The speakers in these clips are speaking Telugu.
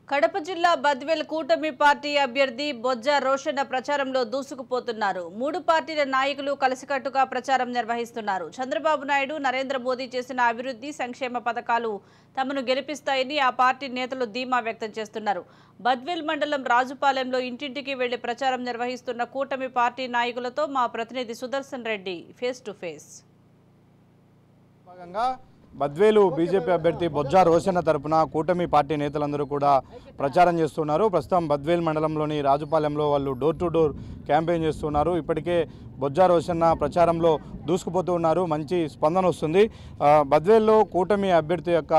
కడప జిల్లా బద్వేల్ కూటమి పార్టీ అభ్యర్థి బొజ్జ రోషన్న ప్రచారంలో దూసుకుపోతున్నారు. మూడు పార్టీల నాయకులు కలిసికట్టుగా ప్రచారం నిర్వహిస్తున్నారు. చంద్రబాబు నాయుడు, నరేంద్ర మోదీ చేసిన అభివృద్ధి సంక్షేమ పథకాలు తమను గెలిపిస్తాయని ఆ పార్టీ నేతలు ధీమా వ్యక్తం చేస్తున్నారు. బద్వేల్ మండలం రాజుపాలెంలో ఇంటింటికి వెళ్లి ప్రచారం నిర్వహిస్తున్న కూటమి పార్టీ నాయకులతో మా ప్రతినిధి Sudarshan Reddy face to face. Badvel BJP అభ్యర్థి బొజ్జ రోషన్న తరపున కూటమి పార్టీ నేతలందరూ కూడా ప్రచారం చేస్తున్నారు. ప్రస్తుతం బద్వేల్ మండలంలోని రాజుపాలెంలో వాళ్ళు డోర్ టు డోర్ క్యాంపెయిన్ చేస్తున్నారు. ఇప్పటికే బొజ్జ రోషన్న ప్రచారంలో దూసుకుపోతూ ఉన్నారు. మంచి స్పందన వస్తుంది. బద్వేల్లో కూటమి అభ్యర్థి యొక్క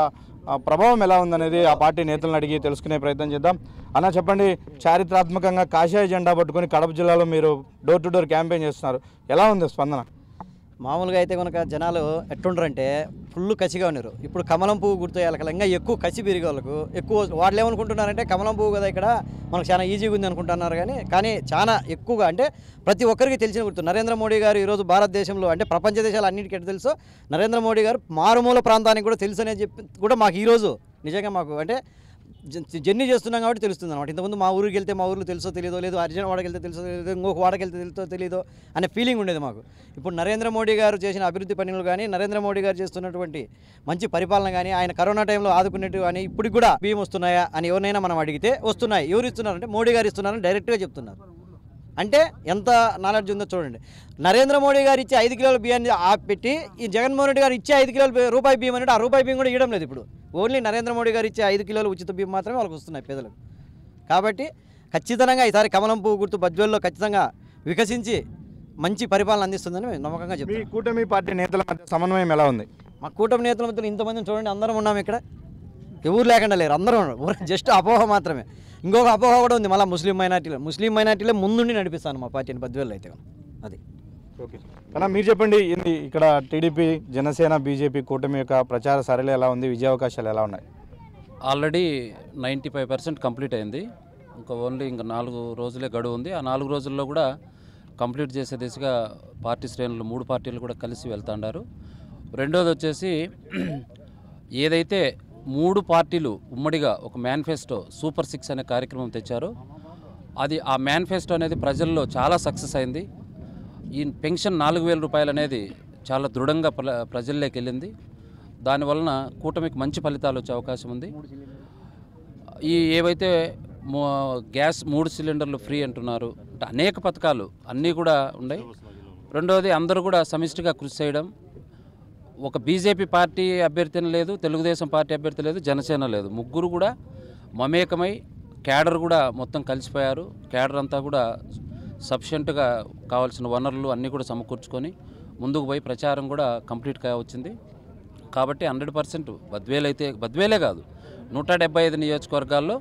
ప్రభావం ఎలా ఉందనేది ఆ పార్టీ నేతలను అడిగి తెలుసుకునే ప్రయత్నం చేద్దాం. అన్న చెప్పండి, చారిత్రాత్మకంగా కాషాయ జెండా పట్టుకొని కడప జిల్లాలో మీరు డోర్ టు డోర్ క్యాంపెయిన్ చేస్తున్నారు. ఎలా ఉంది స్పందన? మామూలుగా అయితే కనుక జనాలు ఎట్టుండ్రంటే ఫుల్ కసిగా ఉన్నారు. ఇప్పుడు కమలం పువ్వు గుర్తయ్యాలి ఇంకా ఎక్కువ కసి పెరిగే వాళ్ళకు ఎక్కువ వాళ్ళు ఏమనుకుంటున్నారంటే కమలం పువ్వు కదా ఇక్కడ మనకు చాలా ఈజీగా ఉంది అనుకుంటున్నారు. కానీ చాలా ఎక్కువగా అంటే ప్రతి ఒక్కరికి తెలిసిన గుర్తు నరేంద్ర మోడీ గారు ఈరోజు భారతదేశంలో అంటే ప్రపంచ దేశాలు అన్నిటికీ తెలుసు. నరేంద్ర మోడీ గారు మారుమూల ప్రాంతానికి కూడా తెలుసు అనేది చెప్పి కూడా మాకు ఈరోజు నిజంగా మాకు అంటే జర్నీ చేస్తున్నాం కాబట్టి తెలుస్తుంది అనమాట. ఇంతకుముందు మా ఊరికి వెళ్తే మా ఊరిలో తెలుసో తెలియదో, లేదు అర్జున్ వాడకి వెళ్తే తెలుసో తెలియదు, ఇంకొక వాడకి వెళ్తే తెలుసో తెలియదో అనే ఫీలింగ్ ఉండేది మాకు. ఇప్పుడు నరేంద్ర మోడీ గారు చేసిన అభివృద్ధి పనులు కానీ, నరేంద్ర మోడీ గారు చేస్తున్నటువంటి మంచి పరిపాలన కానీ, ఆయన కరోనా టైంలో ఆదుకునేట్టు కానీ ఇప్పటికి కూడా బియ్యం వస్తున్నాయా అని ఎవరినైనా మనం అడిగితే వస్తున్నాయి. ఎవరు ఇస్తున్నారంటే మోడీ గారు ఇస్తున్నారని డైరెక్ట్గా చెప్తున్నారు. అంటే ఎంత నాలెడ్జ్ ఉందో చూడండి. నరేంద్ర మోడీ గారు ఇచ్చే 5 కిలోల బియ్యాన్ని పెట్టి ఈ జగన్మోహన్ రెడ్డి గారు ఇచ్చే 5 కిలోల రూపాయి బియ్యం అంటే ఆ రూపాయి బియ్యం కూడా ఇవ్వడం లేదు. ఇప్పుడు ఓన్లీ నరేంద్ర మోడీ గారు ఇచ్చే 5 కిలోల ఉచిత బియ్యం మాత్రమే వాళ్ళకి వస్తున్నాయి పేదలకు. కాబట్టి ఖచ్చితంగా ఈసారి కమలం పువ్వు గుర్తు బద్వేల్లో ఖచ్చితంగా వికసించి మంచి పరిపాలన అందిస్తుందని నమ్మకంగా చెప్తాను. మీ కూటమి పార్టీ నేతల మధ్య సమన్వయం ఎలా ఉంది? మా కూటమి నేతల మధ్య ఇంతమందిని చూడండి, అందరం ఉన్నాము ఇక్కడ, ఎవరు లేకుండా లేరు, అందరూ ఉన్నారు. జస్ట్ అపోహ మాత్రమే. ఇంకొక అపోహ కూడా ఉంది, మళ్ళీ ముస్లిం మైనార్టీలే ముందుండి నడిపిస్తాను మా పార్టీని బద్వేల్లో అయితే. అది ఓకే అన్న, మీరు చెప్పండి, ఇక్కడ టీడీపీ, జనసేన, బీజేపీ కూటమి యొక్క ప్రచార సరళి ఎలా ఉంది? విజయ అవకాశాలు ఎలా ఉన్నాయి? ఆల్రెడీ 95% కంప్లీట్ అయింది. ఓన్లీ 4 రోజులే గడువు ఉంది. ఆ 4 రోజుల్లో కూడా కంప్లీట్ చేసే దిశగా పార్టీ శ్రేణులు 3 పార్టీలు కూడా కలిసి వెళ్తాండారు. రెండోది వచ్చేసి ఏదైతే 3 పార్టీలు ఉమ్మడిగా ఒక మేనిఫెస్టో సూపర్ 6 అనే కార్యక్రమం తెచ్చారో ఆ మేనిఫెస్టో అనేది ప్రజల్లో చాలా సక్సెస్ అయింది. ఈ పెన్షన్ 4,000 రూపాయలు అనేది చాలా దృఢంగా ప్రజల్లోకి వెళ్ళింది. దానివలన కూటమికి మంచి ఫలితాలు వచ్చే అవకాశం ఉంది. ఏవైతే గ్యాస్ 3 సిలిండర్లు ఫ్రీ అంటున్నారు, అంటే అనేక పథకాలు అన్నీ కూడా ఉన్నాయి. రెండవది అందరూ కూడా సమిష్టిగా కృషి చేయడం. ఒక బీజేపీ పార్టీ అభ్యర్థిని లేదు, తెలుగుదేశం పార్టీ అభ్యర్థి లేదు, జనసేన లేదు, ముగ్గురు కూడా మమేకమై క్యాడర్ కూడా మొత్తం కలిసిపోయారు. క్యాడర్ అంతా కూడా సఫిషియెంట్గా కావాల్సిన వనరులు అన్నీ కూడా సమకూర్చుకొని ముందుకు పోయి ప్రచారం కూడా కంప్లీట్గా వచ్చింది. కాబట్టి 100% బద్వేలే కాదు 175 నియోజకవర్గాల్లో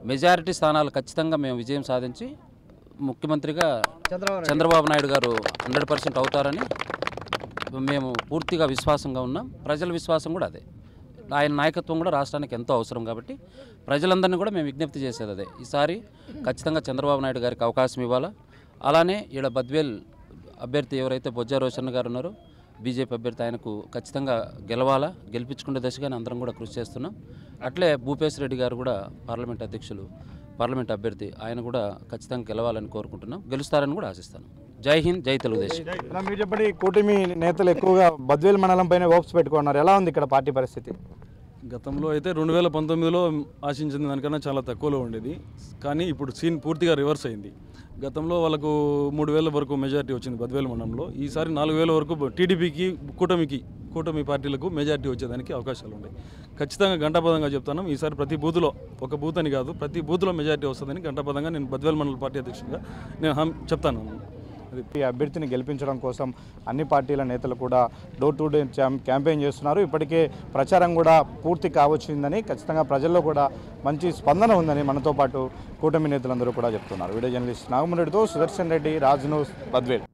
మెజారిటీ స్థానాలు ఖచ్చితంగా మేము విజయం సాధించి ముఖ్యమంత్రిగా చంద్రబాబు నాయుడు గారు 100% అవుతారని మేము పూర్తిగా విశ్వాసంగా ఉన్నాం. ప్రజల విశ్వాసం కూడా అదే. ఆయన నాయకత్వం కూడా రాష్ట్రానికి ఎంతో అవసరం. కాబట్టి ప్రజలందరినీ కూడా మేము విజ్ఞప్తి చేసేది అదే, ఈసారి ఖచ్చితంగా చంద్రబాబు నాయుడు గారికి అవకాశం ఇవ్వాలా. అలానే ఈడ బద్వేల్ అభ్యర్థి ఎవరైతే బొజ్జ రోషన్న గారు ఉన్నారో బీజేపీ అభ్యర్థి, ఆయనకు ఖచ్చితంగా గెలవాలా, గెలిపించుకునే దశగానే అందరం కూడా కృషి చేస్తున్నాం. అట్లే భూపేశ్ రెడ్డి గారు కూడా పార్లమెంట్ అభ్యర్థి, ఆయన కూడా ఖచ్చితంగా గెలవాలని కోరుకుంటున్నాం. గెలుస్తారని కూడా ఆశిస్తాను. జై హింద్, జై తెలుగుదేశం. మీరు చెప్పండి, కూటమి నేతలు ఎక్కువగా బద్వేల్ మండలం పైన హోప్స్ పెట్టుకున్నారు. ఎలా ఉంది ఇక్కడ పార్టీ పరిస్థితి? గతంలో అయితే 2019లో ఆశించిన దానికన్నా చాలా తక్కువలో ఉండేది. కానీ ఇప్పుడు సీన్ పూర్తిగా రివర్స్ అయింది. గతంలో వాళ్ళకు 3,000 వరకు మెజారిటీ వచ్చింది బద్వేల్ మండలంలో. ఈసారి 4,000 వరకు టీడీపీకి, కూటమి పార్టీలకు మెజారిటీ వచ్చేదానికి అవకాశాలు ఉన్నాయి. ఖచ్చితంగా గంటాపదంగా చెప్తాను, ఈసారి ప్రతి బూత్లో, ఒక బూత్ అని కాదు, ప్రతి బూత్లో మెజారిటీ వస్తుందని గంటాపదంగా నేను బద్వేల్ మండల పార్టీ అధ్యక్షుడిగా నేను చెప్తాను. ఈ అభ్యర్థిని గెలిపించడం కోసం అన్ని పార్టీల నేతలు కూడా డోర్ టు డోర్ క్యాంపెయిన్ చేస్తున్నారు. ఇప్పటికే ప్రచారం కూడా పూర్తి కావచ్చిందని, ఖచ్చితంగా ప్రజల్లో కూడా మంచి స్పందన ఉందని మనతో పాటు కూటమి నేతలందరూ కూడా చెప్తున్నారు. వీడియో జర్నలిస్ట్ నాగమరెడ్డితో సుదర్శన్ రెడ్డి, రాజ్ న్యూస్, బద్వేల్.